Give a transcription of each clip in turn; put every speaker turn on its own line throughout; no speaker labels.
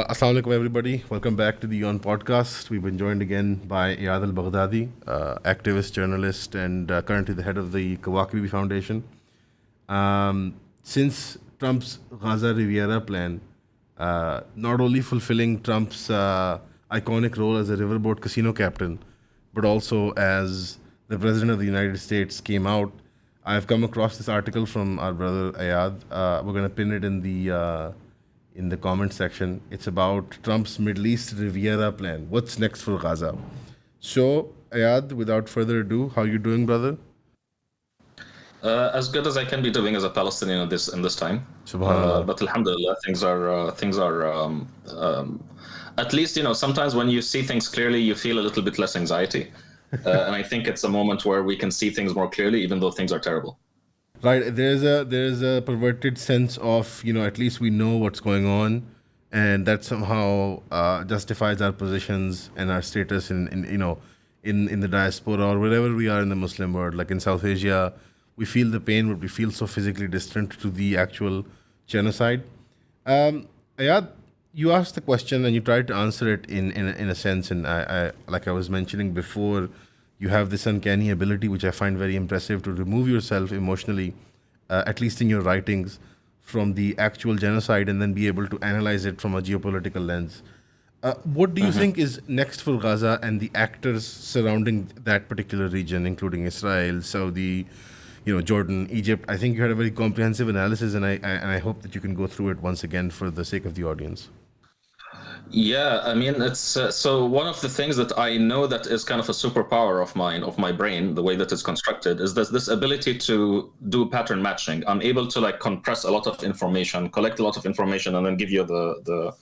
Assalamu alaikum, everybody. Welcome back to the On podcast. We've been joined again by Iyad El-Baghdadi, activist, journalist, and currently the head of the Kawakbi Foundation. Since Trump's Gaza Riviera plan, not only fulfilling Trump's iconic role as a riverboat casino captain, but also as the President of the United States came out, I've come across this article from our brother Iyad. We're going to pin it in the comment section. It's about Trump's Middle East Riviera plan. What's next for Gaza? So, Iyad, without further ado, how you doing, brother?
As good as I can be doing as a Palestinian in this time.
Subhanallah.
But alhamdulillah, things are at least, sometimes when you see things clearly, you feel a little bit less anxiety. And I think it's a moment where we can see things more clearly, even though things are terrible.
Right. There's a perverted sense of, at least we know what's going on, and that somehow justifies our positions and our status in the diaspora or wherever we are in the Muslim world. Like in South Asia, we feel the pain, but we feel so physically distant to the actual genocide. Ayad, you asked the question and you tried to answer it in a sense, and I like I was mentioning before, you have this uncanny ability, which I find very impressive, to remove yourself emotionally, at least in your writings, from the actual genocide and then be able to analyze it from a geopolitical lens. What do you think is next for Gaza and the actors surrounding that particular region, including Israel, Saudi, Jordan, Egypt? I think you had a very comprehensive analysis, and I hope that you can go through it once again for the sake of the audience.
Yeah, I mean, it's so one of the things that I know that is kind of a superpower of mine, of my brain, the way that it's constructed, is this ability to do pattern matching. I'm able to like compress a lot of information, collect a lot of information, and then give you the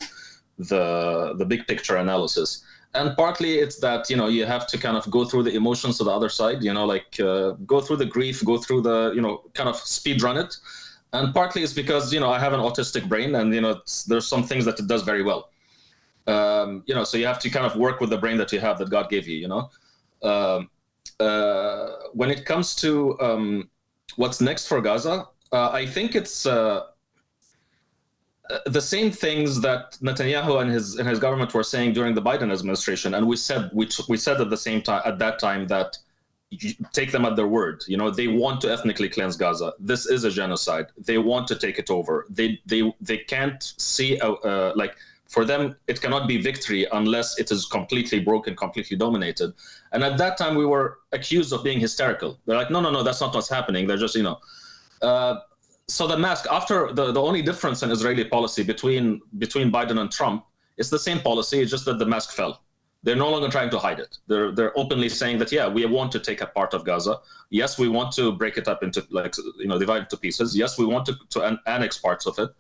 big picture analysis. And partly it's that you have to kind of go through the emotions to the other side, go through the grief, go through the kind of speed run it. And partly it's because I have an autistic brain, and there's some things that it does very well. So you have to kind of work with the brain that you have, that God gave you. When it comes to what's next for Gaza, I think it's the same things that Netanyahu and his government were saying during the Biden administration, and we said at the same time, at that time, that you take them at their word. They want to ethnically cleanse Gaza. This is a genocide. They want to take it over. They can't see for them, it cannot be victory unless it is completely broken, completely dominated. And at that time, we were accused of being hysterical. They're like, no, that's not what's happening. They're just, So the mask, after the only difference in Israeli policy between Biden and Trump, is the same policy. It's just that the mask fell. They're no longer trying to hide it. They're openly saying that, yeah, we want to take a part of Gaza. Yes, we want to break it up into divide it to pieces. Yes, we want to annex parts of it.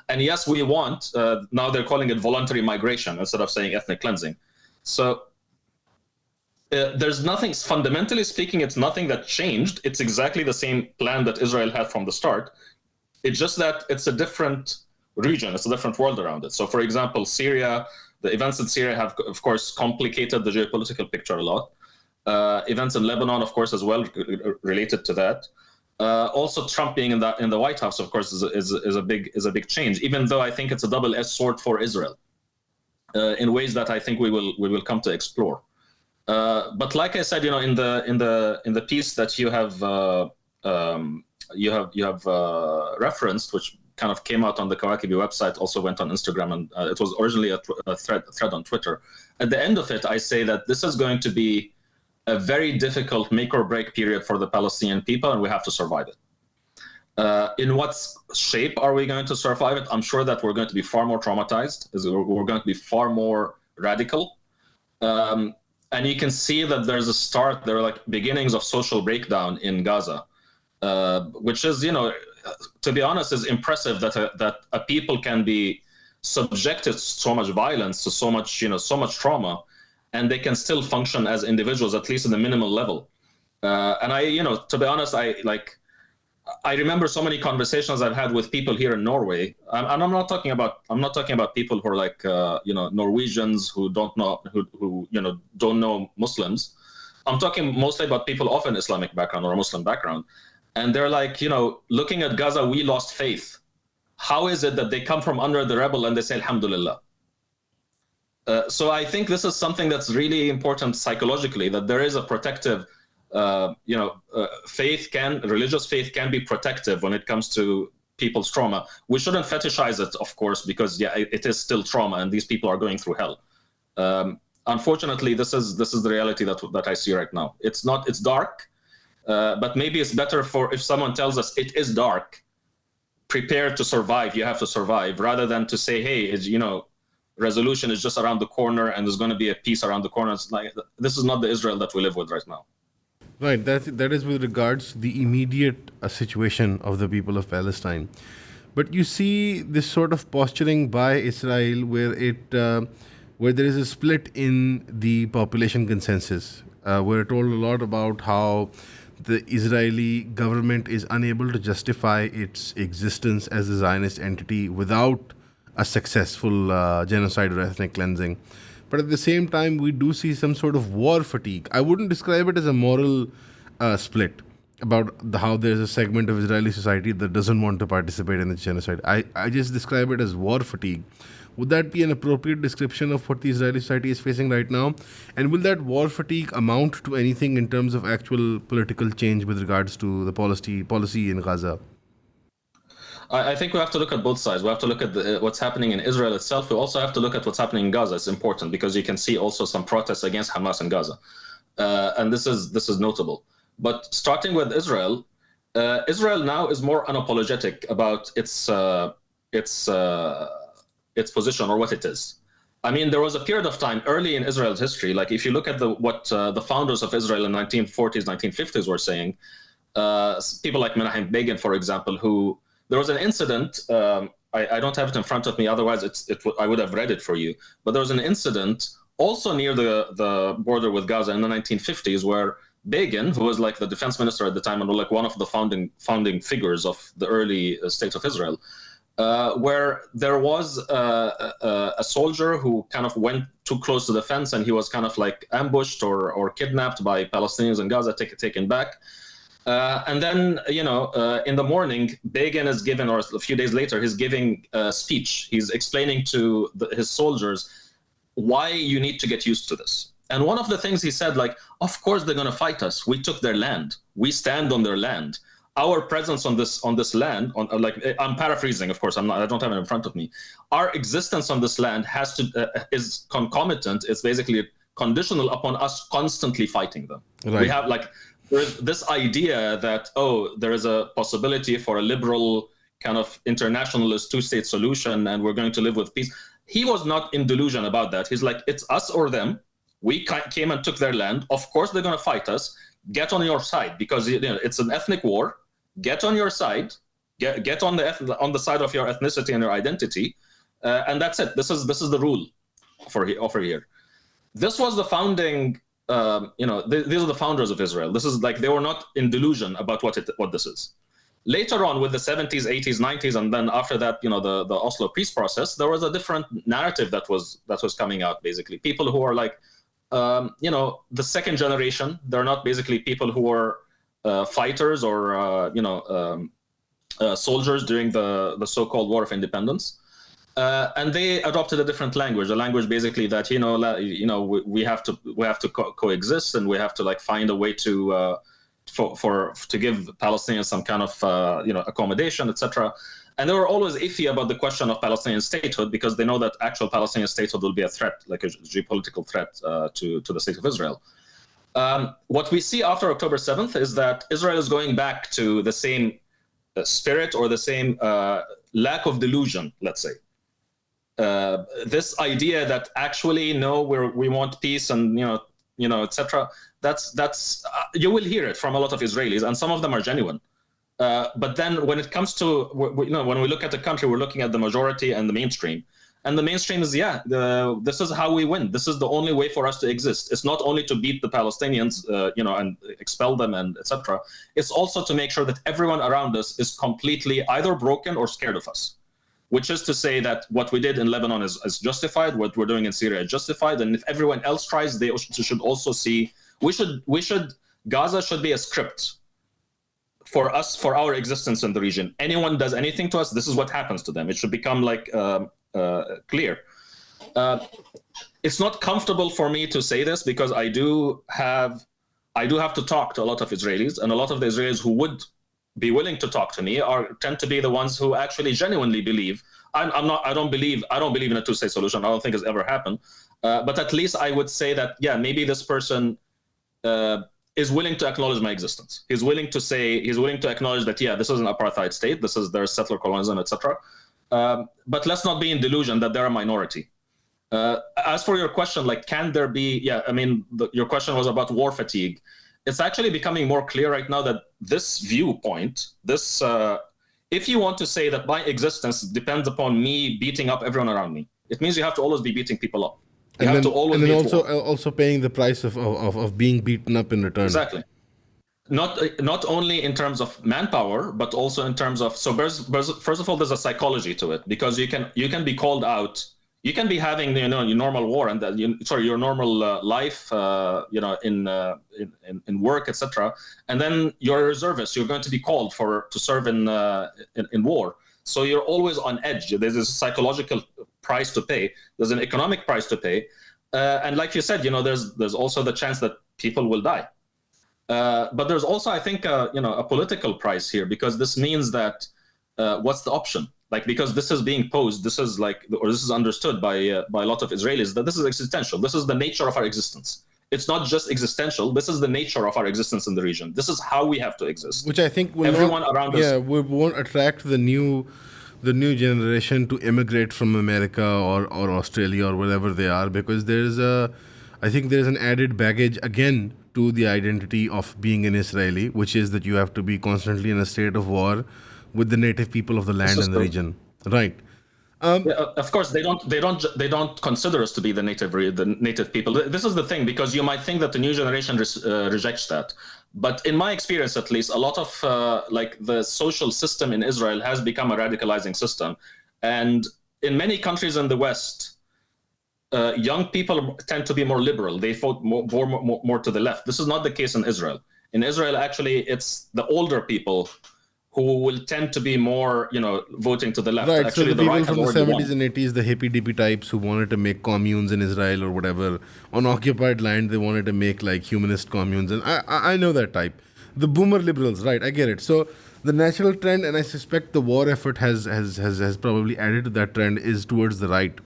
And yes, we want, now they're calling it voluntary migration instead of saying ethnic cleansing. So there's nothing, fundamentally speaking, it's nothing that changed. It's exactly the same plan that Israel had from the start. It's just that it's a different region. It's a different world around it. So for example, Syria, the events in Syria have, of course, complicated the geopolitical picture a lot. Events in Lebanon, of course, as well, related to that. Also, Trump being in the White House, of course, is a big change. Even though I think it's a double-edged sword for Israel, in ways that I think we will come to explore. But like I said, in the piece that you have referenced, which kind of came out on the Kawakibi website, also went on Instagram, and it was originally a thread on Twitter. At the end of it, I say that this is going to be a very difficult make or break period for the Palestinian people, and we have to survive it. In what shape are we going to survive it? I'm sure that we're going to be far more traumatized. We're going to be far more radical. And you can see that there are like beginnings of social breakdown in Gaza, which is, to be honest, is impressive that a people can be subjected to so much violence, to so much trauma, and they can still function as individuals, at least at the minimal level. And to be honest, I remember so many conversations I've had with people here in Norway, and I'm not talking about people who are like Norwegians who don't know Muslims. I'm talking mostly about people of an Islamic background or a Muslim background, and they're like, looking at Gaza, we lost faith. How is it that they come from under the rebel and they say Alhamdulillah? So I think this is something that's really important psychologically, that there is a protective, religious faith can be protective when it comes to people's trauma. We shouldn't fetishize it, of course, because it is still trauma, and these people are going through hell. Unfortunately, this is the reality that I see right now. It's dark, but maybe it's better if someone tells us it is dark, prepare to survive. You have to survive, rather than to say, hey, resolution is just around the corner and there's going to be a peace around the corner. It's like, this is not the Israel that we live with right now.
Right, that is with regards to the immediate situation of the people of Palestine. But you see this sort of posturing by Israel where there is a split in the population consensus. We're told a lot about how the Israeli government is unable to justify its existence as a Zionist entity without a successful genocide or ethnic cleansing. But at the same time, we do see some sort of war fatigue. I wouldn't describe it as a moral split about how there's a segment of Israeli society that doesn't want to participate in the genocide. I just describe it as war fatigue. Would that be an appropriate description of what the Israeli society is facing right now? And will that war fatigue amount to anything in terms of actual political change with regards to the policy in Gaza?
I think we have to look at both sides. We have to look at what's happening in Israel itself. We also have to look at what's happening in Gaza. It's important because you can see also some protests against Hamas in Gaza, and this is notable. But starting with Israel, Israel now is more unapologetic about its position or what it is. I mean, there was a period of time early in Israel's history, like if you look at what the founders of Israel in 1940s, 1950s were saying, people like Menachem Begin, for example, who there was an incident. I don't have it in front of me. Otherwise, I would have read it for you. But there was an incident also near the border with Gaza in the 1950s where Begin, who was like the defense minister at the time and like one of the founding figures of the early state of Israel, where there was a soldier who kind of went too close to the fence and he was kind of like ambushed or kidnapped by Palestinians in Gaza, taken back. And then, in the morning, Begin is given, or a few days later, he's giving a speech. He's explaining to his soldiers why you need to get used to this. And one of the things he said, like, of course they're going to fight us. We took their land. We stand on their land. Our presence on this land, I'm paraphrasing, of course. I don't have it in front of me. Our existence on this land is concomitant. It's basically conditional upon us constantly fighting them. Right. We have there's this idea that, there is a possibility for a liberal kind of internationalist two-state solution and we're going to live with peace. He was not in delusion about that. He's like, it's us or them. We came and took their land. Of course, they're going to fight us. Get on your side because it's an ethnic war. Get on your side. Get on the side of your ethnicity and your identity. And that's it. This is the rule over here. This was the founding... these are the founders of Israel. This is like they were not in delusion about what this is. Later on, with the 70s, 80s, 90s, and then after that, the Oslo peace process, there was a different narrative that was coming out. Basically, people who are like, the second generation. They're not basically people who were fighters or soldiers during the so-called War of Independence. And they adopted a different language, a language basically that we have to coexist, and we have to find a way to give Palestinians some kind of accommodation, etc. And they were always iffy about the question of Palestinian statehood because they know that actual Palestinian statehood will be a threat, like a geopolitical threat to the state of Israel. What we see after October 7th is that Israel is going back to the same spirit or the same lack of delusion, let's say. This idea that actually we want peace and etc. That's you will hear it from a lot of Israelis, and some of them are genuine. But then when it comes to when we look at the country, we're looking at the majority and the mainstream. And the mainstream is this is how we win. This is the only way for us to exist. It's not only to beat the Palestinians, and expel them and etc. It's also to make sure that everyone around us is completely either broken or scared of us. Which is to say that what we did in Lebanon is justified, what we're doing in Syria is justified, and if everyone else tries, they should also see. Gaza should be a script for us, for our existence in the region. Anyone does anything to us, this is what happens to them. It should become clear. it's not comfortable for me to say this because I do have to talk to a lot of Israelis, and a lot of the Israelis who would be willing to talk to me tend to be the ones who actually genuinely believe. I don't believe in a two-state solution. I don't think it's ever happened. But at least I would say that, yeah, maybe this person is willing to acknowledge my existence. He's willing to acknowledge that, yeah, this is an apartheid state. There's settler colonialism, etc. But let's not be in delusion that they're a minority. As for your question, like, can there be? Yeah, I mean, your question was about war fatigue. It's actually becoming more clear right now that this viewpoint, if you want to say that my existence depends upon me beating up everyone around me, it means you have to always be beating people up. You have to always be
also paying the price of being beaten up in return.
Exactly. Not only in terms of manpower, but also in terms of, so first of all, there's a psychology to it, because you can be called out. You can be having, your normal war and your normal life, in work, etc. And then you're a reservist. You're going to be called to serve in war. So you're always on edge. There's a psychological price to pay. There's an economic price to pay, and like you said, there's also the chance that people will die. But there's also, I think, a political price here, because this means that what's the option? Like, because this is being posed, this is understood by a lot of Israelis, that this is existential. This is the nature of our existence. It's not just existential. This is the nature of our existence in the region. This is how we have to exist.
Which I think around us. Yeah, we won't attract the new generation to immigrate from America or Australia or wherever they are, because I think there's an added baggage again to the identity of being an Israeli, which is that you have to be constantly in a state of war with the native people of the land and the region, right?
Of course, they don't consider us to be the native people. This is the thing, because you might think that the new generation rejects that, but in my experience, at least, a lot of the social system in Israel has become a radicalizing system, and in many countries in the West, young people tend to be more liberal. They vote more to the left. This is not the case in Israel. In Israel, actually, it's the older people who will tend to be more, voting to the left.
Right,
actually,
so the people from the 70s and 80s, the hippie-dippie types who wanted to make communes in Israel or whatever, on occupied land, they wanted to make like humanist communes. And I know that type. The boomer liberals, right, I get it. So the natural trend, and I suspect the war effort has probably added to that trend, is towards the right.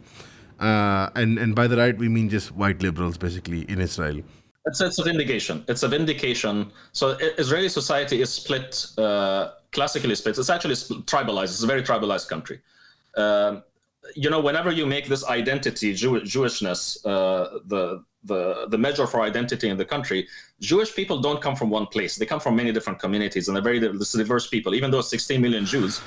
And by the right, we mean just white liberals, basically, in Israel.
It's a vindication. It's a vindication. So Israeli society is split, classically split. It's actually tribalized. It's a very tribalized country. Whenever you make this identity, Jewishness, the measure for identity in the country, Jewish people don't come from one place. They come from many different communities, and they're very diverse people, even though it's 16 million Jews,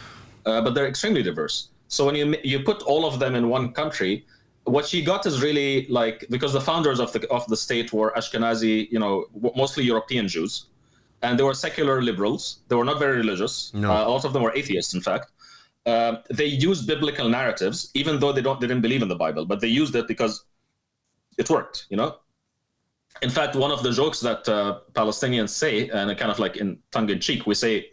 but they're extremely diverse. So when you put all of them in one country, what you got is really because the founders of the state were Ashkenazi, mostly European Jews, and they were secular liberals. They were not very religious.
No.
A lot of them were atheists, in fact. They used biblical narratives, even though they didn't believe in the Bible, but they used it because it worked. In fact, one of the jokes that Palestinians say, and kind of like in tongue-in-cheek, we say,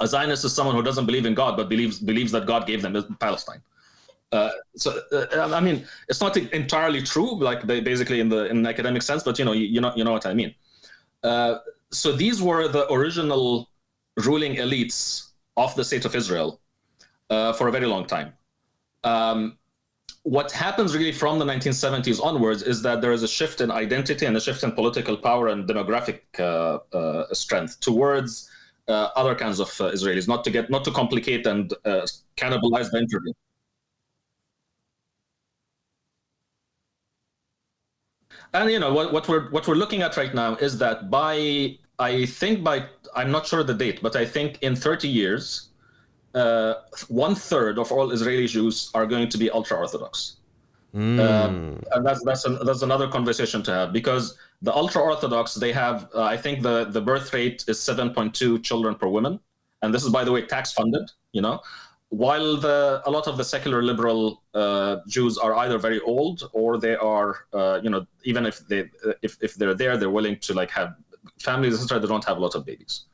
a Zionist is someone who doesn't believe in God, but believes that God gave them Palestine. I mean, it's not entirely true, basically in an academic sense, but you know what I mean. So these were the original ruling elites of the state of Israel for a very long time. What happens really from the 1970s onwards is that there is a shift in identity and a shift in political power and demographic strength towards other kinds of Israelis, not to complicate and cannibalize the interview. And what we're looking at right now is that I'm not sure the date, but I think in 30 years, 1/3 of all Israeli Jews are going to be ultra-Orthodox. And that's another conversation to have, because the ultra-Orthodox, they have, I think the birth rate is 7.2 children per woman. And this is, by the way, tax-funded, while a lot of the secular liberal Jews are either very old, or they are, even if they're there, they're willing to have families, etc. They don't have a lot of babies.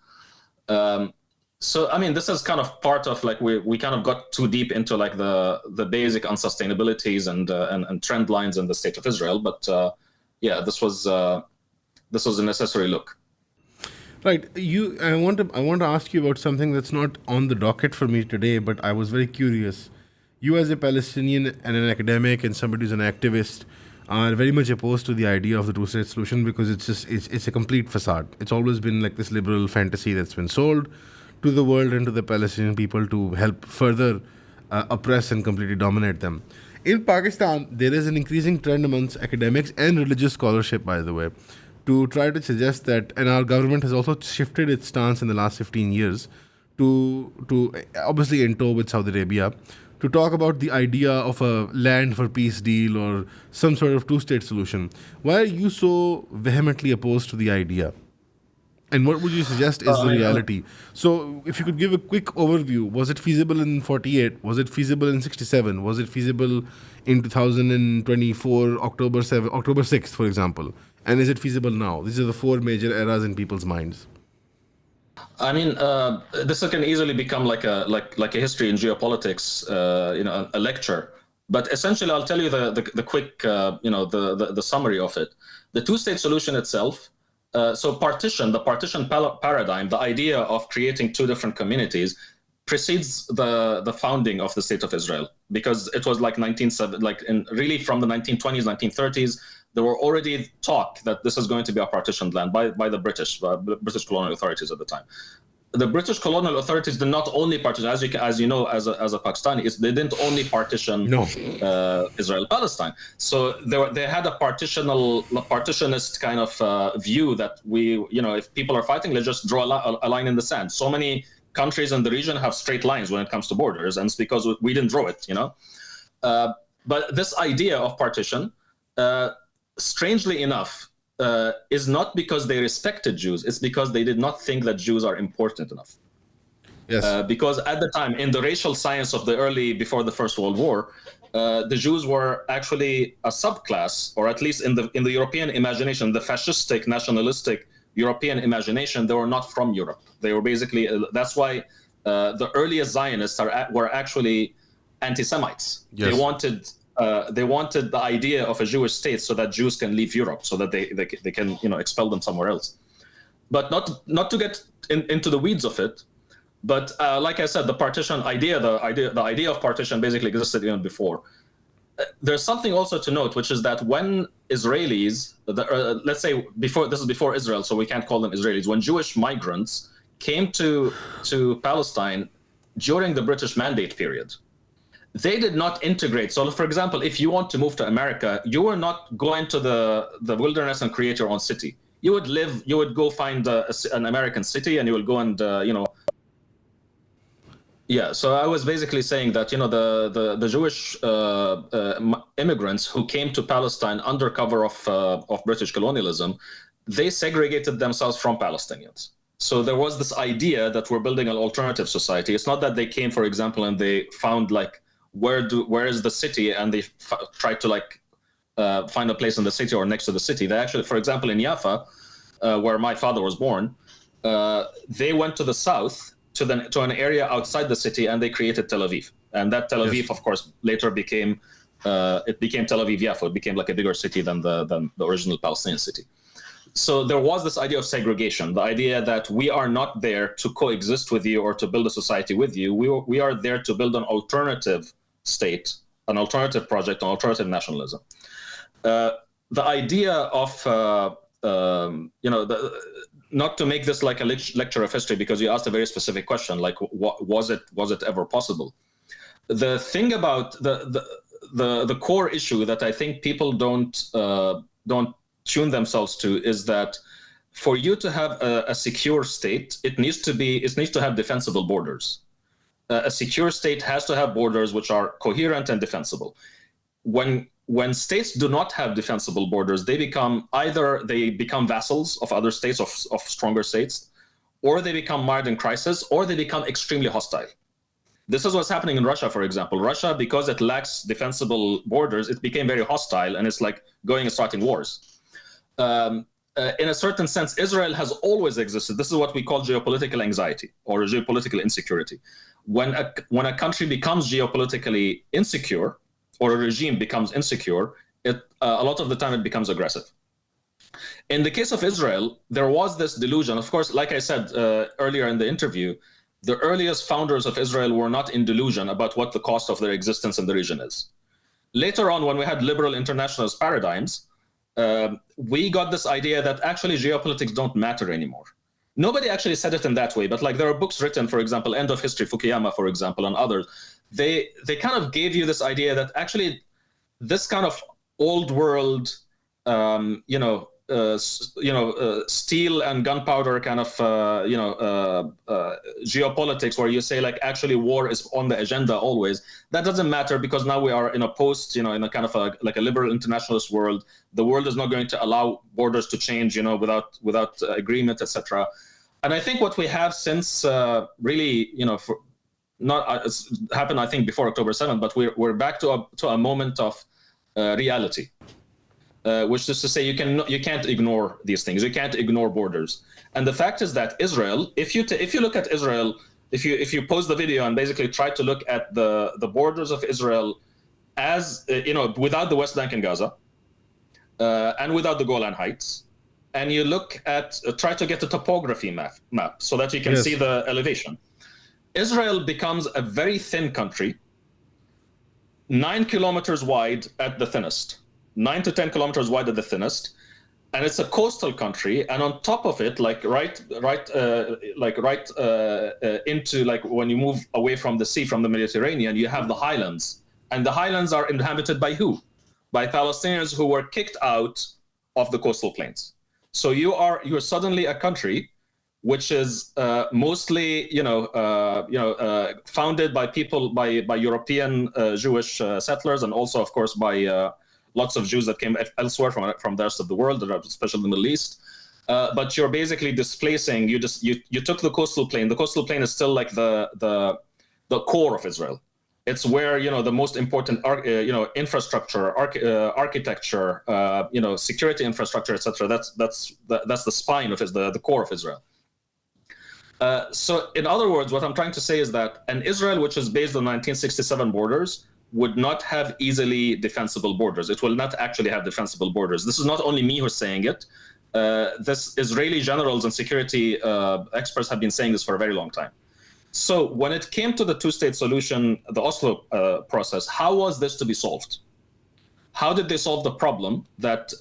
So I mean, this is kind of part of like we kind of got too deep into like the basic unsustainabilities and trend lines in the state of Israel. But yeah, this was a necessary look.
Right. I want to ask you about something that's not on the docket for me today, but I was very curious. You, as a Palestinian and an academic and somebody who's an activist, are very much opposed to the idea of the two-state solution because it's a complete facade. It's always been like this liberal fantasy that's been sold to the world and to the Palestinian people to help further oppress and completely dominate them. In Pakistan, there is an increasing trend amongst academics and religious scholarship, by the way, to try to suggest that, and our government has also shifted its stance in the last 15 years to obviously in tow with Saudi Arabia, to talk about the idea of a land for peace deal or some sort of two-state solution. Why are you so vehemently opposed to the idea? And what would you suggest is the reality? So, if you could give a quick overview, was it feasible in 48? Was it feasible in 67? Was it feasible in 2024, October 6th, for example? And is it feasible now? These are the four major eras in people's minds.
I mean, this can easily become like a history in geopolitics, a lecture. But essentially, I'll tell you the quick, the summary of it. The two-state solution itself. So the partition paradigm, the idea of creating two different communities, precedes the founding of the state of Israel, because it was like really from the 1920s, 1930s, there were already talk that this is going to be a partitioned land by the British colonial authorities at the time. The British colonial authorities did not only partition, as you know, as a Pakistani, they didn't only partition Israel Palestine. So they had a partitionist kind of view that if people are fighting, let's just draw a line in the sand. So many countries in the region have straight lines when it comes to borders, and it's because we didn't draw it. But this idea of partition, strangely enough, is not because they respected Jews. It's because they did not think that Jews are important enough.
Yes.
Because at the time, in the racial science of before the First World War, the Jews were actually a subclass, or at least in the European imagination, the fascistic, nationalistic European imagination, they were not from Europe. They were basically, that's why the earliest Zionists were actually anti-Semites.
Yes.
They wanted the idea of a Jewish state so that Jews can leave Europe, so that they can expel them somewhere else. But not to get into the weeds of it. But like I said, the partition idea, the idea of partition basically existed even before. There's something also to note, which is that when Israelis, let's say this is before Israel, so we can't call them Israelis. When Jewish migrants came to Palestine during the British Mandate period, they did not integrate. So, for example, if you want to move to America, you were not going to the wilderness and create your own city. You would go find an American city, and you will go and Yeah, so I was basically saying that the Jewish immigrants who came to Palestine under cover of British colonialism, they segregated themselves from Palestinians. So there was this idea that we're building an alternative society. It's not that they came, for example, and they found like where is the city, and they tried to find a place in the city or next to the city. They actually, for example, in Jaffa, where my father was born, they went to the south to an area outside the city, and they created Tel Aviv. And that Tel Aviv, of course, later became Tel Aviv Yafo. It became like a bigger city than the original Palestinian city. So there was this idea of segregation, the idea that we are not there to coexist with you or to build a society with you. We are there to build an alternative state, an alternative project, an alternative nationalism. The idea of not to make this like a lecture of history, because you asked a very specific question, like was it ever possible? The thing about the core issue that I think people don't tune themselves to is that for you to have a secure state, it needs to have defensible borders. A secure state has to have borders which are coherent and defensible. When states do not have defensible borders, they become vassals of other states, of stronger states, or they become mired in crisis, or they become extremely hostile. This is what's happening in Russia, for example. Russia, because it lacks defensible borders, it became very hostile, and it's like going and starting wars. in a certain sense, Israel has always existed. This is what we call geopolitical anxiety or geopolitical insecurity. When a country becomes geopolitically insecure or a regime becomes insecure, a lot of the time it becomes aggressive. In the case of Israel, there was this delusion. Of course, like I said earlier in the interview, the earliest founders of Israel were not in delusion about what the cost of their existence in the region is. Later on, when we had liberal internationalist paradigms, we got this idea that actually geopolitics don't matter anymore. Nobody actually said it in that way, but like there are books written, for example, End of History, Fukuyama, for example, and others. They kind of gave you this idea that actually this kind of old world, steel and gunpowder kind of, geopolitics, where you say like actually war is on the agenda always. That doesn't matter because now we are in a post, in a kind of like a liberal internationalist world. The world is not going to allow borders to change, without agreement, etc. And I think what we have since really, for not it's happened, I think before October 7th, but we're back to a moment of reality. Which is to say, you can't ignore these things. You can't ignore borders. And the fact is that Israel, if you look at Israel, if you pause the video and basically try to look at the borders of Israel as without the West Bank and Gaza, and without the Golan Heights, and you look at try to get a topography map so that you can see the elevation. Israel becomes a very thin country, 9 kilometers wide at the thinnest. 9 to 10 kilometers wide at the thinnest, and it's a coastal country. And on top of it, into like when you move away from the sea, from the Mediterranean, you have the highlands, and the highlands are inhabited by who? By Palestinians who were kicked out of the coastal plains. So you're suddenly a country which is mostly founded by people by European Jewish settlers, and also of course by lots of Jews that came elsewhere from the rest of the world, especially the Middle East. But you're basically displacing. You took the coastal plain. The coastal plain is still like the core of Israel. It's where the most important infrastructure, architecture, security infrastructure, etc. That's the spine of the core of Israel. So in other words, what I'm trying to say is that an Israel which is based on 1967 borders would not have easily defensible borders. It will not actually have defensible borders. This is not only me who's saying it. This Israeli generals and security experts have been saying this for a very long time. So when it came to the two-state solution, the Oslo process, how was this to be solved? How did they solve the problem that,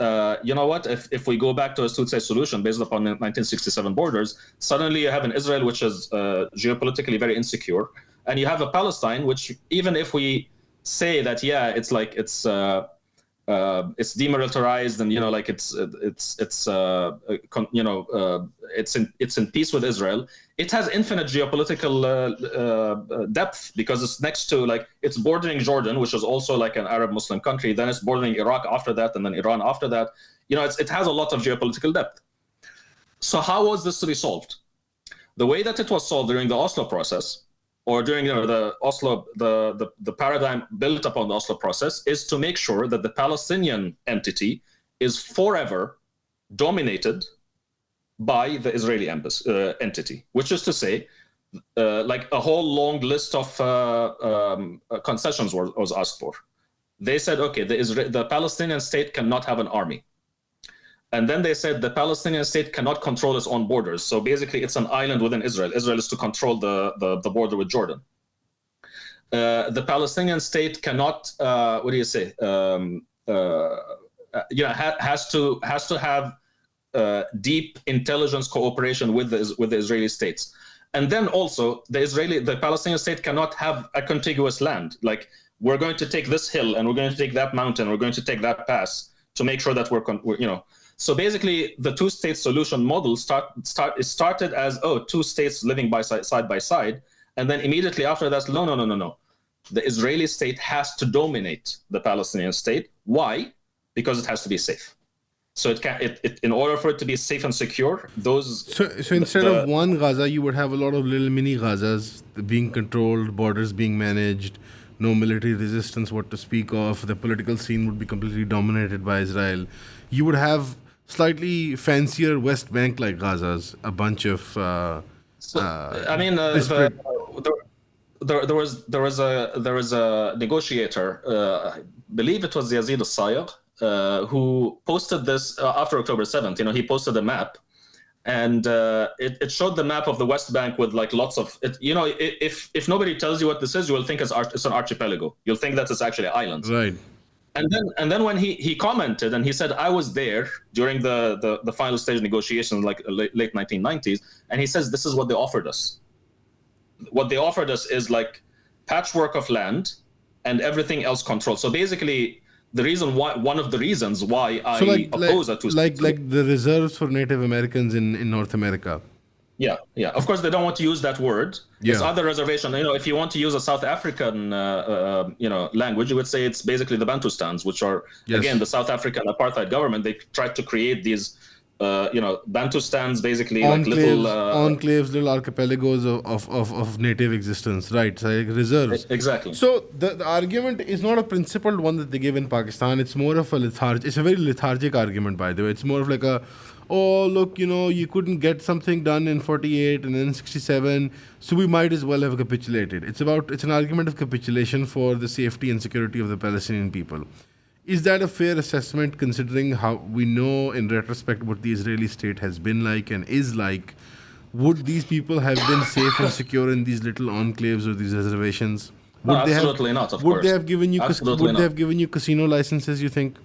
if we go back to a two-state solution based upon 1967 borders, suddenly you have an Israel which is geopolitically very insecure, and you have a Palestine which, even if we say that it's demilitarized and it's in peace with Israel, it has infinite geopolitical depth because it's next to it's bordering Jordan, which is also like an Arab Muslim country. Then it's bordering Iraq after that, and then Iran after that. It has a lot of geopolitical depth. So how was this to be solved? The way that it was solved during the Oslo process, or during the Oslo, the paradigm built upon the Oslo process, is to make sure that the Palestinian entity is forever dominated by the Israeli entity, which is to say, a whole long list of concessions was asked for. They said, okay, the Palestinian state cannot have an army. And then they said the Palestinian state cannot control its own borders. So basically, it's an island within Israel. Israel is to control the border with Jordan. The Palestinian state cannot, has to have deep intelligence cooperation with the Israeli states. And then also, the Palestinian state cannot have a contiguous land. Like, we're going to take this hill, and we're going to take that mountain, we're going to take that pass to make sure that we're. So basically, the two-state solution model started as two states living side by side, and then immediately after that, no. The Israeli state has to dominate the Palestinian state. Why? Because it has to be safe. So in order for it to be safe and secure,
So instead of one Gaza, you would have a lot of little mini Gazas being controlled, borders being managed, no military resistance, what to speak of. The political scene would be completely dominated by Israel. You would have slightly fancier West Bank like Gaza's, a bunch of
So I mean,
disparate.
there was a negotiator, I believe it was Yazid al-Sayegh, who posted this after October 7th. You know, he posted a map, and it showed the map of the West Bank with like lots of it. You know, if nobody tells you what this is, you will think it's an archipelago. You'll think that it's actually islands.
Right.
And then when he commented and he said, I was there during the final stage negotiations, like late 1990s, and he says this is what they offered us. What they offered us is like patchwork of land and everything else controlled. So basically, one of the reasons why I
So
oppose a two-state
like the reserves for Native Americans in North America.
Yeah. Of course, they don't want to use that word. It's
Yeah.
other reservation. You know, if you want to use a South African, language, you would say it's basically the Bantustans, which are
Yes.
again the South African apartheid government. They tried to create these, Bantustans, basically like little
enclaves, little archipelagos of native existence, right? So like reserves.
Exactly.
So the argument is not a principled one that they give in Pakistan. It's more of a lethargic. It's a very lethargic argument, by the way. It's more of like a, oh look, you couldn't get something done in 48 and then 67, so we might as well have capitulated. It's an argument of capitulation for the safety and security of the Palestinian people. Is that a fair assessment, considering how we know in retrospect what the Israeli state has been like and is like? Would these people have been safe and secure in these little enclaves or these reservations?
No,
Would they
absolutely
have,
not. Of
would
course,
they have given you
absolutely
would they
not.
have given you casino licenses, you think?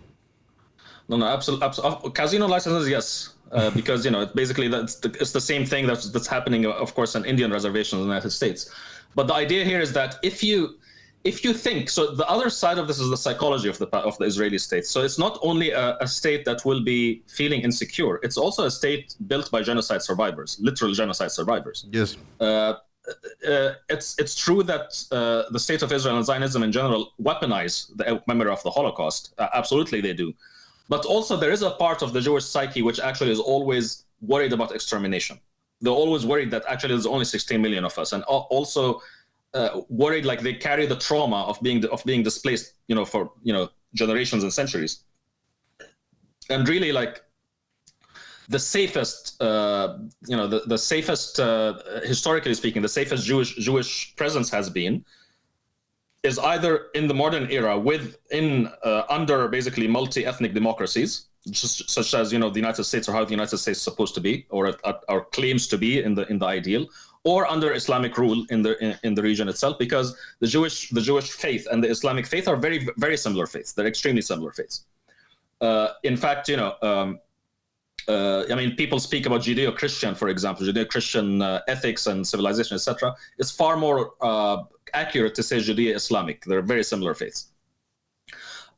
No, absolutely. Casino licenses, yes, because basically it's the same thing that's happening, of course, on Indian reservations in the United States. But the idea here is that if you think so, the other side of this is the psychology of the Israeli state. So it's not only a state that will be feeling insecure; it's also a state built by genocide survivors, literal genocide survivors.
Yes.
It's true that the state of Israel and Zionism in general weaponize the memory of the Holocaust. Absolutely, they do. But also, there is a part of the Jewish psyche which actually is always worried about extermination. They're always worried that actually there's only 16 million of us, and also worried like they carry the trauma of being displaced, for generations and centuries. And really, like the safest, the safest, historically speaking, the safest Jewish presence has been is either in the modern era under basically multi-ethnic democracies, such as the United States, or how the United States is supposed to be, or claims to be in the ideal, or under Islamic rule in the region itself, because the Jewish faith and the Islamic faith are very, very similar faiths. They're extremely similar faiths. In fact, people speak about Judeo-Christian, for example, Judeo-Christian ethics and civilization, etc. It's far more accurate to say Judeo-Islamic. They're very similar faiths.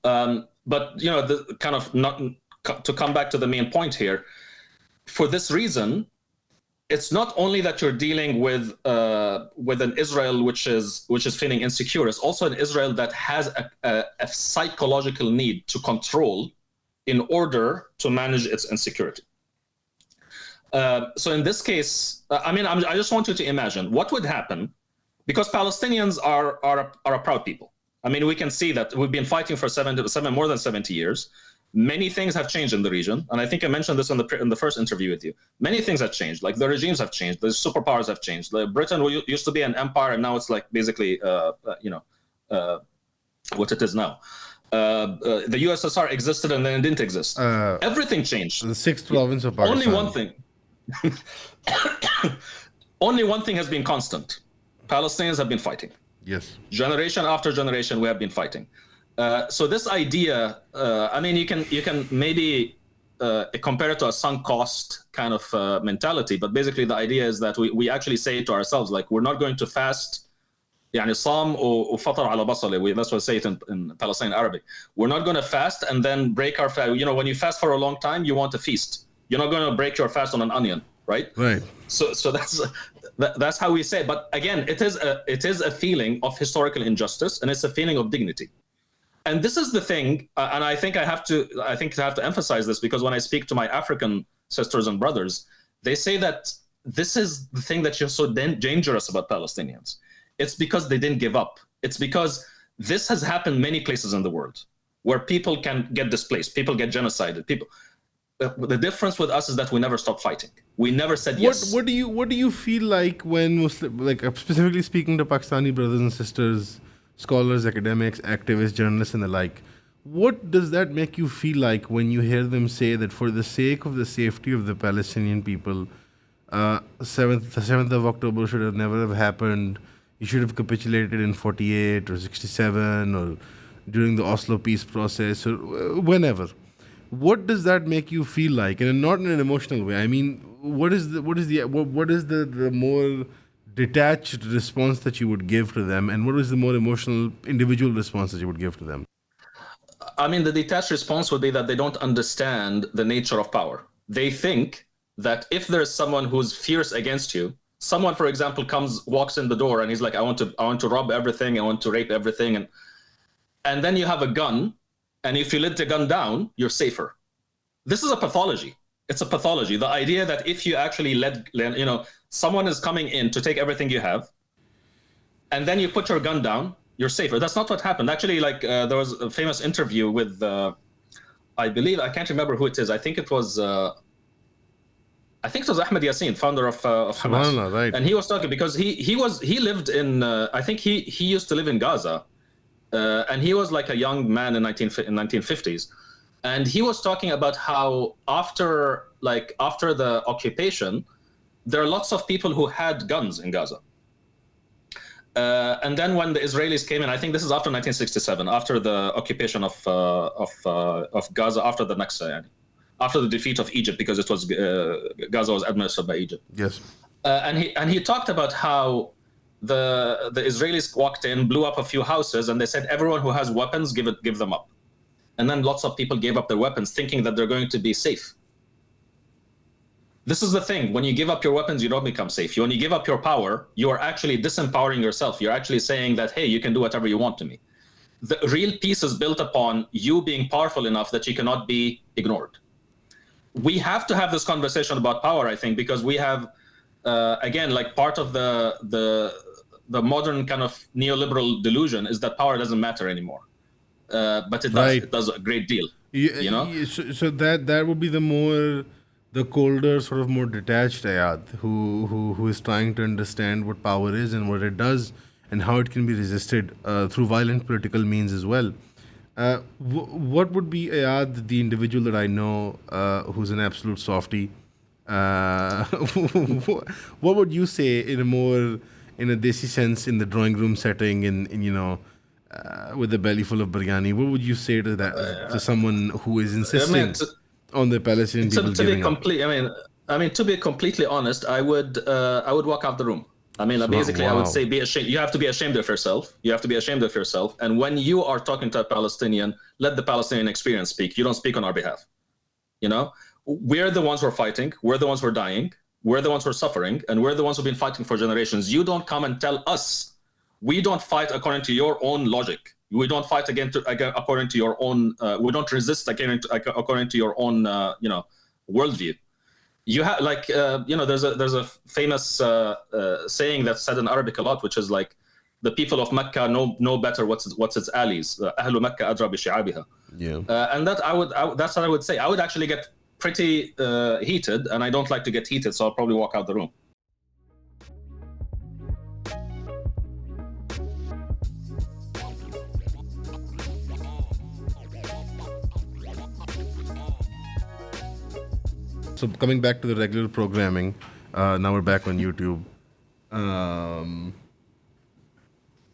But the kind of not to come back to the main point here. For this reason, it's not only that you're dealing with an Israel which is feeling insecure. It's also an Israel that has a psychological need to control in order to manage its insecurity. So in this case, I just want you to imagine what would happen, because Palestinians are a proud people. I mean, we can see that we've been fighting for more than 70 years. Many things have changed in the region, and I think I mentioned this in the first interview with you. Many things have changed, like the regimes have changed, the superpowers have changed. Britain used to be an empire, and now it's like basically, what it is now. The USSR existed and then it didn't exist. Everything changed.
The 6th province of Pakistan.
Only one thing has been constant. Palestinians have been fighting.
Yes.
Generation after generation, we have been fighting. So this idea, you can maybe compare it to a sunk cost kind of mentality, but basically the idea is that we actually say to ourselves, like, we're not going to fast. يعني صام وفطر على بصلة. That's what I say it in Palestinian Arabic. We're not going to fast and then break our fast. When you fast for a long time, you want to feast. You're not going to break your fast on an onion, right?
Right.
So that's how we say it. But again, it is a feeling of historical injustice, and it's a feeling of dignity. And this is the thing, and I think I have to emphasize this, because when I speak to my African sisters and brothers, they say that this is the thing that is so dangerous about Palestinians. It's because they didn't give up. It's because this has happened many places in the world where people can get displaced, people get genocided, The difference with us is that we never stopped fighting. We never said yes.
What do you feel like when Muslim, like specifically speaking to Pakistani brothers and sisters, scholars, academics, activists, journalists, and the like? What does that make you feel like when you hear them say that for the sake of the safety of the Palestinian people, the 7th of October should have never have happened. You should have capitulated in 48 or 67 or during the Oslo peace process or whenever. What does that make you feel like? And not in an emotional way. I mean, what is the more detached response that you would give to them, and what is the more emotional individual response that you would give to them?
I mean, the detached response would be that they don't understand the nature of power. They think that if there's someone who's fierce against you, someone, for example, walks in the door and he's like, I want to rob everything, I want to rape everything, and then you have a gun, and if you let the gun down, you're safer. This is a pathology. It's a pathology. The idea that if you actually let someone is coming in to take everything you have, and then you put your gun down, you're safer. That's not what happened. Actually, there was a famous interview with, I believe, I can't remember who it is. I think it was Ahmed Yassin, founder of Hamas.
Right.
And he was talking because he lived in, I think he used to live in Gaza. And he was like a young man in 1950s. And he was talking about how after the occupation, there are lots of people who had guns in Gaza. And then when the Israelis came in, I think this is after 1967, after the occupation of Gaza, after the Naksa, after the defeat of Egypt, because it was Gaza was administered by Egypt.
Yes.
And he talked about how the Israelis walked in, blew up a few houses, and they said everyone who has weapons, give them up. And then lots of people gave up their weapons, thinking that they're going to be safe. This is the thing. When you give up your weapons, you don't become safe. When you give up your power, you are actually disempowering yourself. You're actually saying that, hey, you can do whatever you want to me. The real peace is built upon you being powerful enough that you cannot be ignored. We have to have this conversation about power, I think, because we have, again, like part of the modern kind of neoliberal delusion is that power doesn't matter anymore. But it does. Right. It does a great deal.
So that would be the colder, sort of more detached Iyad, who is trying to understand what power is and what it does and how it can be resisted through violent political means as well. What would be Iyad, the individual that I know who's an absolute softie? What would you say in a desi sense, in the drawing room setting, with a belly full of biryani? What would you say to that to someone who is insisting on the Palestinian people giving up?
I mean, to be completely honest, I would walk out the room. I mean, basically, wow. I would say be ashamed. You have to be ashamed of yourself. You have to be ashamed of yourself. And when you are talking to a Palestinian, let the Palestinian experience speak. You don't speak on our behalf. We're the ones who are fighting. We're the ones who are dying. We're the ones who are suffering. And we're the ones who've been fighting for generations. You don't come and tell us. We don't fight according to your own logic. We don't fight according to your own. We don't resist according to your own, worldview. You have there's a famous saying that's said in Arabic a lot, which is like, the people of Mecca know better what's its allies. Ahlu Mecca adra bi shi'abiha.
Yeah.
And that's what I would say. I would actually get pretty heated, and I don't like to get heated, so I'll probably walk out the room.
So coming back to the regular programming, now we're back on YouTube. All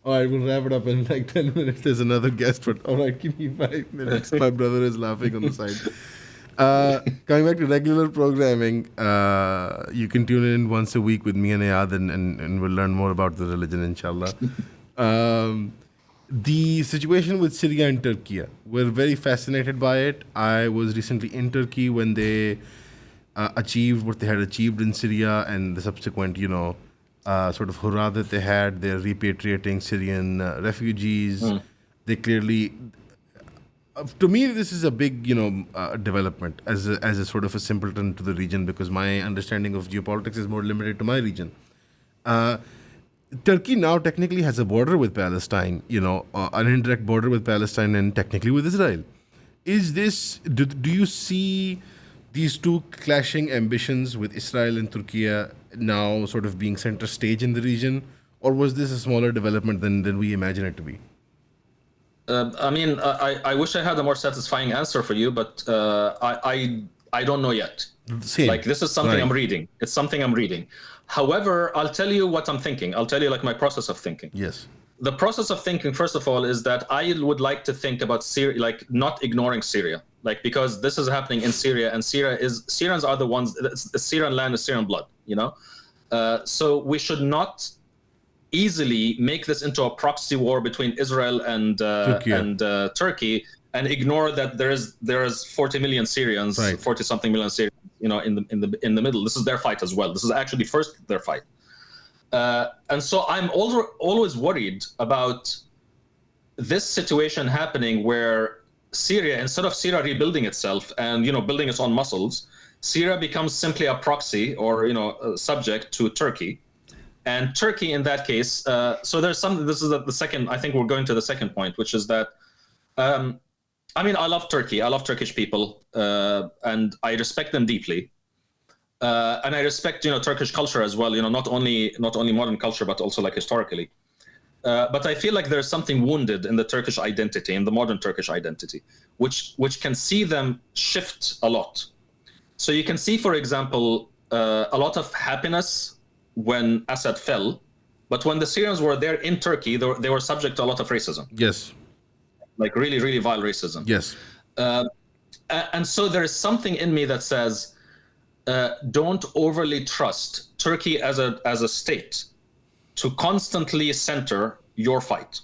right, we'll wrap it up in like 10 minutes. There's another guest, but all right, give me 5 minutes. My brother is laughing on the side. Coming back to regular programming, you can tune in once a week with me and Iyad, and we'll learn more about the religion, inshallah. The situation with Syria and Turkey, we're very fascinated by it. I was recently in Turkey when they achieved what they had achieved in Syria, and the subsequent, sort of hurrah that they had. They're repatriating Syrian refugees. They clearly, to me, this is a big, development as a sort of a simpleton to the region, because my understanding of geopolitics is more limited to my region. Turkey now technically has a border with Palestine, an indirect border with Palestine and technically with Israel. Is this, do you see these two clashing ambitions with Israel and Turkey now sort of being center stage in the region, or was this a smaller development than we imagine it to be?
I mean, I wish I had a more satisfying answer for you, but I don't know yet.
Same.
Like, this is something
Right.
I'm reading. It's something I'm reading. However, I'll tell you what I'm thinking. I'll tell you like my process of thinking.
Yes.
The process of thinking, first of all, is that I would like to think about Syria, like not ignoring Syria, like because this is happening in Syria, and Syrians are the ones. The Syrian land is Syrian blood, you know. So we should not easily make this into a proxy war between Israel and Turkey, and ignore that there is 40 million Syrians,
Right.
40 something million Syrians, you know, in the middle. This is their fight as well. This is actually first their fight. And so I'm always worried about this situation happening where Syria, instead of Syria rebuilding itself and, you know, building its own muscles, Syria becomes simply a proxy or, you know, subject to Turkey. And Turkey in that case, so there's some, this is the second, I think we're going to the second point, which is that, I mean, I love Turkey. I love Turkish people, and I respect them deeply. And I respect, you know, Turkish culture as well, you know, not only modern culture, but also like historically. But I feel like there's something wounded in the Turkish identity, in the modern Turkish identity, which can see them shift a lot. So you can see, for example, a lot of happiness when Assad fell, but when the Syrians were there in Turkey, they were subject to a lot of racism.
Yes.
Like really, really vile racism.
Yes.
And so there is something in me that says, don't overly trust Turkey as a state to constantly center your fight.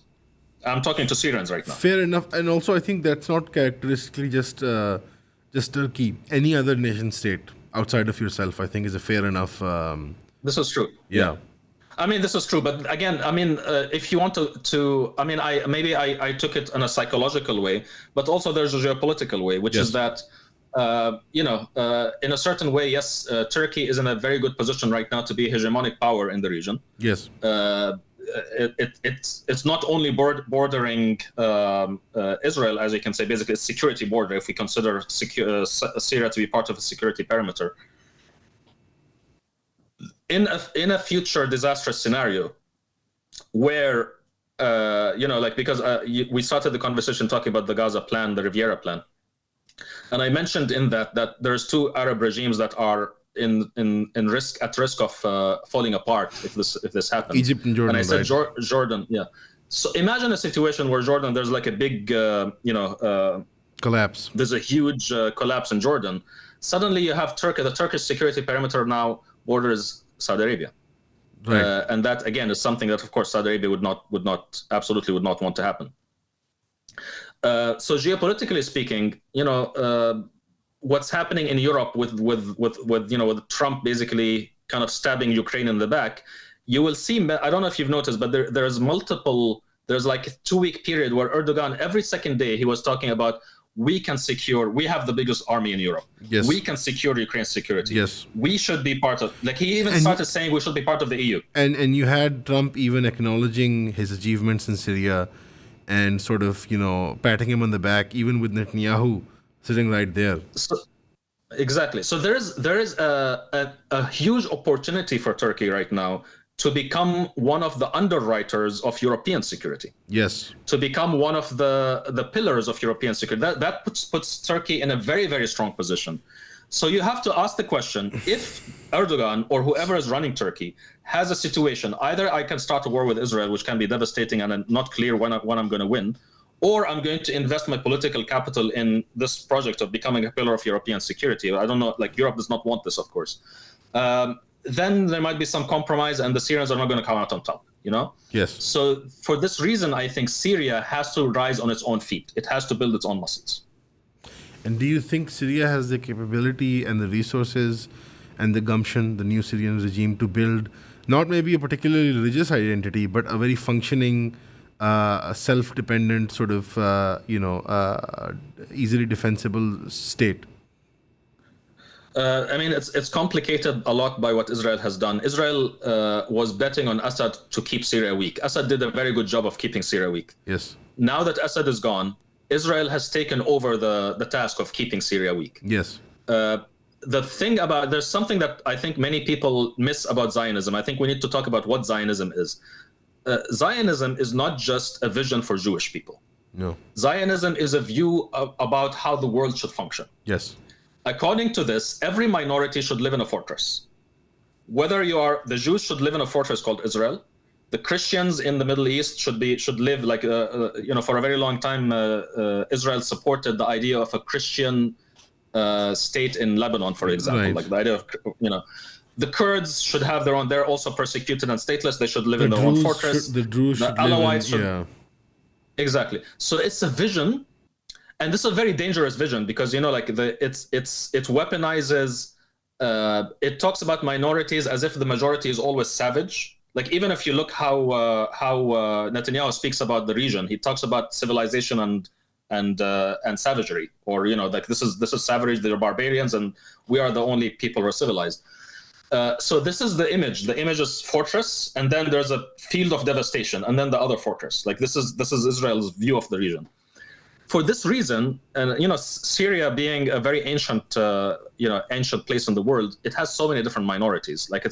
I'm talking to Syrians right now.
Fair enough. And also, I think that's not characteristically just Turkey. Any other nation state outside of yourself, I think, is a fair enough.
This is true.
Yeah.
I mean, this is true, but again, I mean, if you want to, I mean, I took it in a psychological way, but also there's a geopolitical way, which is that, you know, in a certain way, yes, Turkey is in a very good position right now to be a hegemonic power in the region.
Yes.
It's not only bordering Israel, as you can say, basically a security border, if we consider Syria to be part of a security perimeter. In a future disastrous scenario where, you know, like, because we started the conversation talking about the Gaza plan, the Riviera plan. And I mentioned in that there's two Arab regimes that are at risk of falling apart if this happens.
Egypt and Jordan.
And I said,
right?
Jordan, yeah. So imagine a situation where Jordan, there's like a big, you know,
collapse.
There's a huge collapse in Jordan. Suddenly you have Turkey. The Turkish security perimeter now borders Saudi Arabia.
Right.
And that, again, is something that, of course, Saudi Arabia would not want to happen. So geopolitically speaking, you know, what's happening in Europe with you know, with Trump basically kind of stabbing Ukraine in the back, you will see. I don't know if you've noticed, but there's like a 2-week period where Erdogan, every second day, he was talking about, we have the biggest army in Europe.
Yes.
We can secure Ukraine's security.
Yes.
We should be part of, like, he even started saying we should be part of the EU.
And you had Trump even acknowledging his achievements in Syria and sort of, you know, patting him on the back, even with Netanyahu sitting right there.
So, exactly. So there is a huge opportunity for Turkey right now to become one of the underwriters of European security.
Yes.
To become one of the pillars of European security. That puts Turkey in a very, very strong position. So you have to ask the question, if Erdogan or whoever is running Turkey has a situation, either I can start a war with Israel, which can be devastating and not clear when I'm going to win, or I'm going to invest my political capital in this project of becoming a pillar of European security. I don't know, like, Europe does not want this, of course. Then there might be some compromise and the Syrians are not going to come out on top, you know?
Yes.
So for this reason, I think Syria has to rise on its own feet. It has to build its own muscles.
And do you think Syria has the capability and the resources and the gumption, the new Syrian regime, to build not maybe a particularly religious identity, but a very functioning, self-dependent sort of, easily defensible state?
I mean, it's complicated a lot by what Israel has done. Israel was betting on Assad to keep Syria weak. Assad did a very good job of keeping Syria weak.
Yes.
Now that Assad is gone, Israel has taken over the task of keeping Syria weak.
Yes.
the thing about, there's something that I think many people miss about Zionism. I think we need to talk about what Zionism is. Zionism is not just a vision for Jewish people.
No.
Zionism is a view about how the world should function.
Yes.
According to this, every minority should live in a fortress. Whether you are, the Jews should live in a fortress called Israel. The Christians in the Middle East should live like, for a very long time, Israel supported the idea of a Christian state in Lebanon, for example,
right.
like the idea of, the Kurds should have their own, they're also persecuted and stateless. They should live in their own fortress.
The Druze should
Alawites
live in, yeah.
Exactly. So it's a vision, and this is a very dangerous vision because, it weaponizes, it talks about minorities as if the majority is always savage. Like, even if you look how Netanyahu speaks about the region, he talks about civilization and savagery, or like this is savage, they're barbarians, and we are the only people who are civilized. So this is the image. The image is fortress, and then there's a field of devastation, and then the other fortress. Like this is Israel's view of the region. For this reason, and Syria being a very ancient place in the world, it has so many different minorities. Like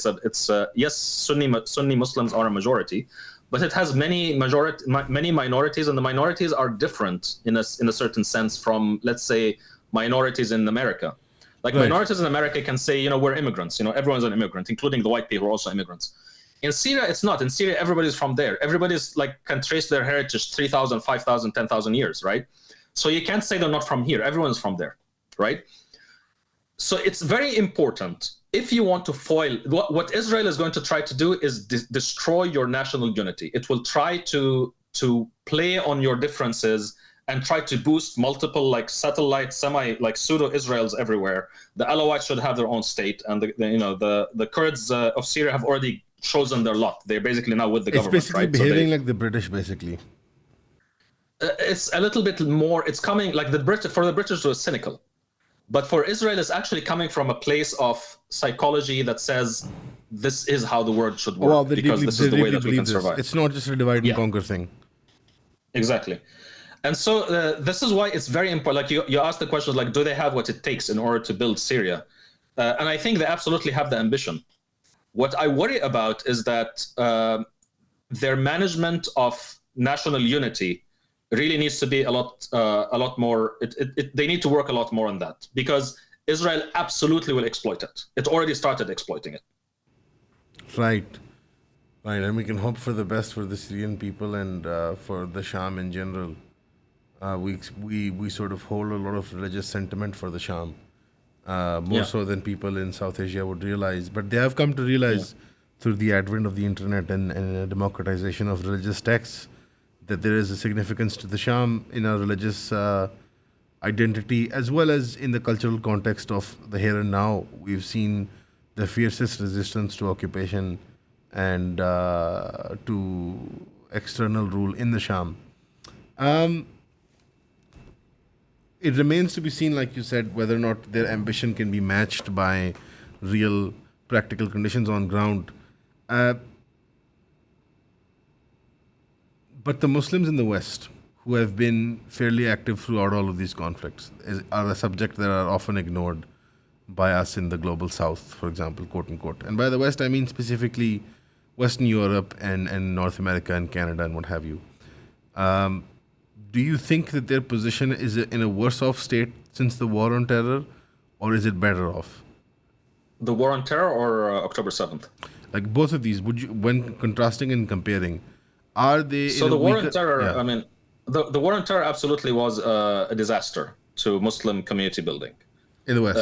yes, Sunni Muslims are a majority, but it has many minorities, and the minorities are different in a certain sense from, let's say, minorities in America. Like, right. Minorities in America can say, we're immigrants. Everyone's an immigrant, including the white people who are also immigrants. In Syria, it's not. In Syria, everybody's from there. Everybody's can trace their heritage 3,000, 5,000, 10,000 years, right? So you can't say they're not from here. Everyone's from there, right? So it's very important. If you want to foil, what Israel is going to try to do is destroy your national unity. It will try to play on your differences and try to boost multiple satellite pseudo-Israels everywhere. The Alawites should have their own state, and the Kurds of Syria have already chosen their lot. They're basically now with the government,
basically
right?
behaving like the British, basically.
It's a little bit more. It's coming like the British. For the British, it was cynical, but for Israel, it's actually coming from a place of psychology that says this is how the world should work, because this is the way that we can survive.
It's not just a divide and conquer thing.
Exactly. And so this is why it's very important. Like you asked the question, do they have what it takes in order to build Syria? And I think they absolutely have the ambition. What I worry about is that their management of national unity really needs to be a lot more. They need to work a lot more on that, because Israel absolutely will exploit it. It already started exploiting it.
Right. And we can hope for the best for the Syrian people and for the Sham in general. We sort of hold a lot of religious sentiment for the Sham, more so than people in South Asia would realize. But they have come to realize through the advent of the internet and democratization of religious texts that there is a significance to the Sham in our religious identity, as well as in the cultural context of the here and now. We've seen the fiercest resistance to occupation and to external rule in the Sham. It remains to be seen, like you said, whether or not their ambition can be matched by real practical conditions on ground. But the Muslims in the West, who have been fairly active throughout all of these conflicts, are a subject that are often ignored by us in the global South, for example, quote unquote. And by the West, I mean specifically Western Europe and North America and Canada and what have you. Do you think that their position is in a worse off state since the war on terror, or is it better off?
The war on terror or October 7th?
Like both of these, would you, when contrasting and comparing, are they?
So the war on terror, I mean, the war on terror absolutely was a disaster to Muslim community building.
In the West?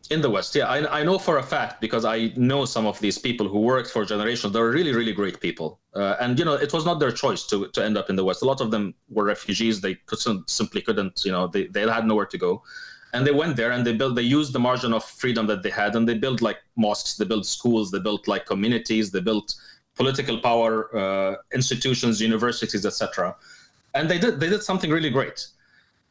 In the West, yeah. I know for a fact, because I know some of these people who worked for generations. They're really, really great people. And, it was not their choice to end up in the West. A lot of them were refugees. They simply couldn't, they had nowhere to go. And they went there and they used the margin of freedom that they had, and they built mosques, they built schools, they built communities, they built political power, institutions, universities, etc. And they did something really great.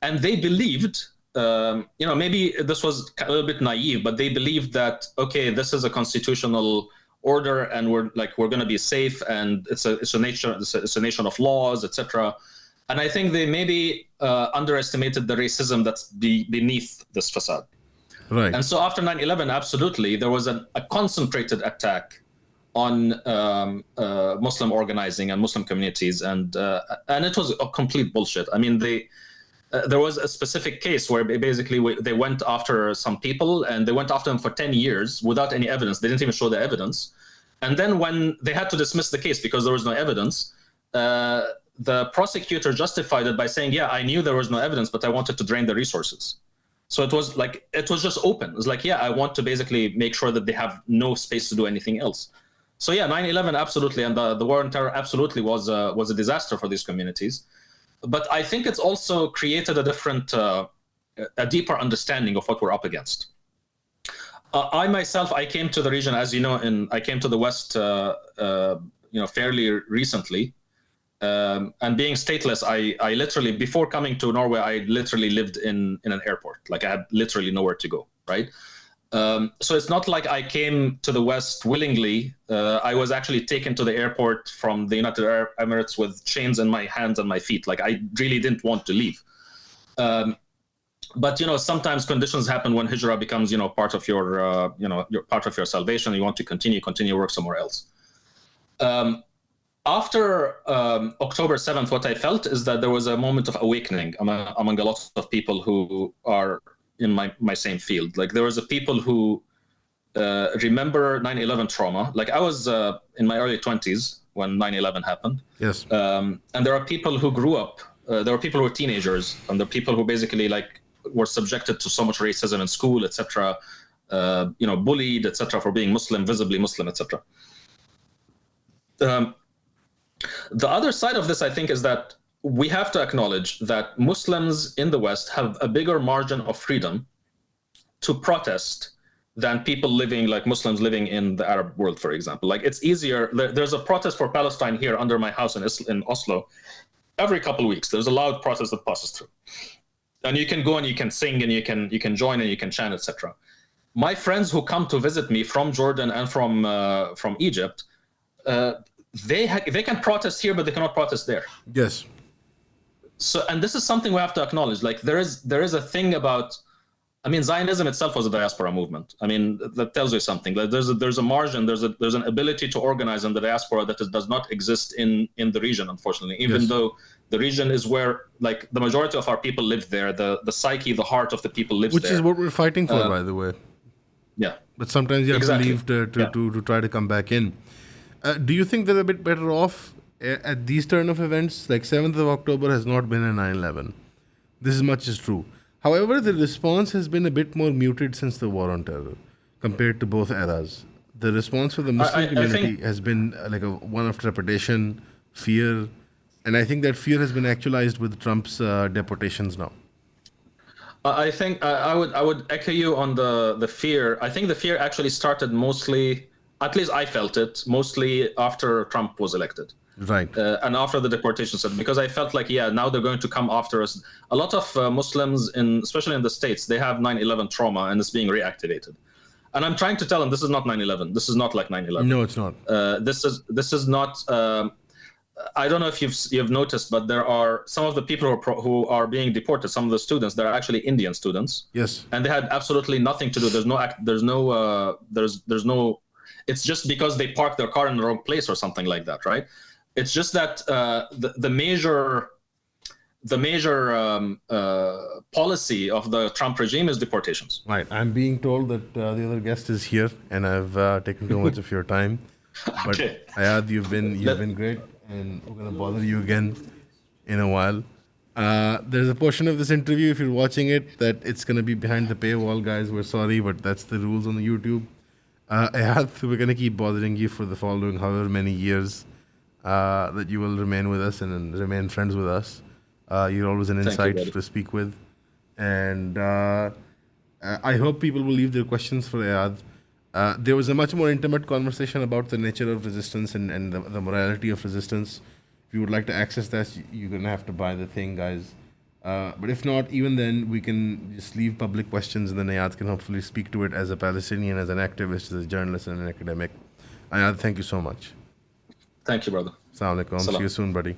And they believed, maybe this was a little bit naive, but they believed that, okay, this is a constitutional order, and we're going to be safe, and it's a nation of laws, etc. And I think they maybe underestimated the racism that's beneath this facade.
Right.
And so after 9/11, absolutely, there was a concentrated attack on Muslim organizing and Muslim communities, and it was a complete bullshit. I mean, there was a specific case where basically they went after some people, and they went after them for 10 years without any evidence. They didn't even show the evidence. And then when they had to dismiss the case because there was no evidence, the prosecutor justified it by saying, yeah, I knew there was no evidence, but I wanted to drain the resources. So it was just open. It was like, yeah, I want to basically make sure that they have no space to do anything else. So yeah, 9/11 absolutely, and the war on terror absolutely was a disaster for these communities. But I think it's also created a deeper understanding of what we're up against. I myself, I came to the region, as you know, I came to the West, fairly recently. And being stateless, I literally, before coming to Norway, I literally lived in an airport. Like I had literally nowhere to go, right? So it's not like I came to the West willingly. I was actually taken to the airport from the United Arab Emirates with chains in my hands and my feet. Like I really didn't want to leave. But sometimes conditions happen when hijrah becomes part of your part of your salvation. You want to continue work somewhere else. After October 7th, what I felt is that there was a moment of awakening among a lot of people who are in my same field. Like there was a people who remember 9/11 trauma. Like I was in my early 20s when 9/11 happened.
Yes.
And there are people who grew up. There are people who were teenagers, and there are people who basically were subjected to so much racism in school, etc. Bullied, etc. for being Muslim, visibly Muslim, etc. The other side of this, I think, is that we have to acknowledge that Muslims in the West have a bigger margin of freedom to protest than people living, like Muslims living in the Arab world, for example. Like it's easier. There's a protest for Palestine here under my house in Oslo. Every couple of weeks, there's a loud protest that passes through. And you can go and you can sing and you can join and you can chant, etc. My friends who come to visit me from Jordan and from Egypt, they can protest here, but they cannot protest there.
Yes.
So, and this is something we have to acknowledge. Like there is a thing about, I mean, Zionism itself was a diaspora movement. I mean, that tells you something. Like there's a margin, there's an ability to organize in the diaspora that does not exist in the region, unfortunately. Even though the region is where like the majority of our people live there, the psyche, the heart of the people lives
Which
there.
is what we're fighting for, by the way.
Yeah.
But sometimes you have to leave to try to come back in. Do you think they're a bit better off at these turn of events? Like 7th of October has not been a 9/11. This much is true. However, the response has been a bit more muted since the war on terror compared to both eras. The response for the Muslim community has been like one of trepidation, fear, and I think that fear has been actualized with Trump's deportations now.
I think I would echo you on the fear. I think the fear actually started mostly, at least I felt it, mostly after Trump was elected.
Right.
And after the deportation stuff, because I felt like, now they're going to come after us. A lot of Muslims, especially in the States, they have 9/11 trauma and it's being reactivated. And I'm trying to tell them this is not 9/11. This is not like 9/11.
No, it's not.
This is not. I don't know if you've noticed, but there are some of the people who are being deported. Some of the students, they're actually Indian students.
Yes.
And they had absolutely nothing to do. There's no. It's just because they parked their car in the wrong place or something like that, right? It's just that the major policy of the Trump regime is deportations.
Right. I'm being told that the other guest is here, and I've taken too much of your time. But
Okay.
Iyad, you've been great, and we're gonna bother you again in a while. There's a portion of this interview, if you're watching it, that it's gonna be behind the paywall, guys. We're sorry, but that's the rules on the YouTube. Iyad, we're gonna keep bothering you for the following however many years that you will remain with us and remain friends with us. You're always an insight to speak with, and I hope people will leave their questions for Iyad. There was a much more intimate conversation about the nature of resistance and the morality of resistance. If you would like to access that, you're going to have to buy the thing, guys. But if not, even then, we can just leave public questions and then Iyad can hopefully speak to it as a Palestinian, as an activist, as a journalist, and an academic. Iyad, thank you so much.
Thank you, brother.
Assalamu alaikum. See you soon, buddy.